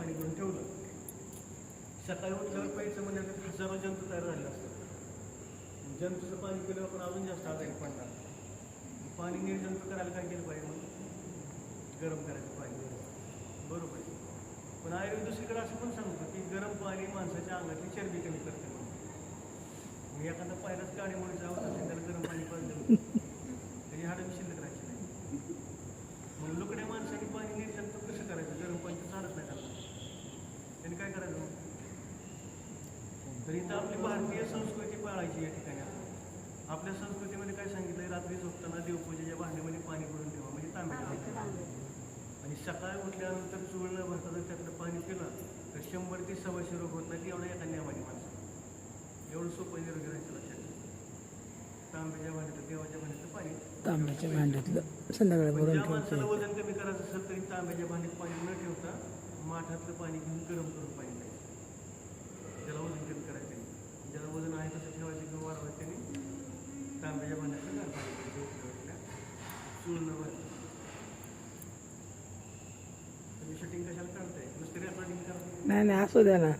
पाणी करून ठेवलं. सकाळी उठल्यावर प्यायचं म्हणजे हजारो जंतू तयार झाले असतात. जंतूचं पाणी पिल्यावर आपण अजून जास्त आजारी पडणार. पाणी निर्जंतू करायला काय केलं पाहिजे? मग गरम करायचं पाणी, बरोबर आहे. पण आयुर्वेद दुसरीकडे असं पण सांगतो की गरम पाणी माणसाच्या अंगातली चरबी कमी करते. मी एखादा पहिलाच काळीमुळेच आवत असेल त्याला गरम पाणी पाजलं तरी हाडं शिल्लक राहायची नाही. मग लुकड्या माणसाने पाणी निर्जंतू कसं करायचं? गरम पाणी तर चालत नाही त्याला, त्यांनी काय करायचं? तर इथं आपली भारतीय संस्कृती पाळायची. या ठिकाणी आपल्या संस्कृतीमध्ये काय सांगितलं? रात्री झोपताना देवपूजेच्या भांड्यामध्ये पाणी भरून ठेवा, म्हणजे तांब्याच्या. आणि सकाळी उठल्यानंतर चूळ न भरता जर त्याकडे पाणी पिलं तर 100 ते 125 रोग होत नाही. एवढं एका नियमाने माणसं, एवढं सोपं निरोगी राहायचं. लक्षात तांब्याच्या भांड्यात, देवाच्या भांड्यातलं पाणी, तांब्याच्या भांड्यातलं संध्याकाळी भरून ज्या माणसाला ठेवते. वजन कमी करायचं असेल तरी तांब्याच्या भांड्यात पाणी न ठेवता माठातलं पाणी घेऊन गरम करून पाणी प्यायचं. ज्याला वजन कमी करायचं नाही, ज्याला वजन आहे तसं ठेवायचं किंवा वाढवायचं त्यांनी तांब्याच्या भांड्यातलं गार पाणी प्यायचं. चूळ न भरता. तुम्ही शूटिंग कशाला करताय? नुसती रेकॉर्डिंग करताय? नाही असू द्या ना.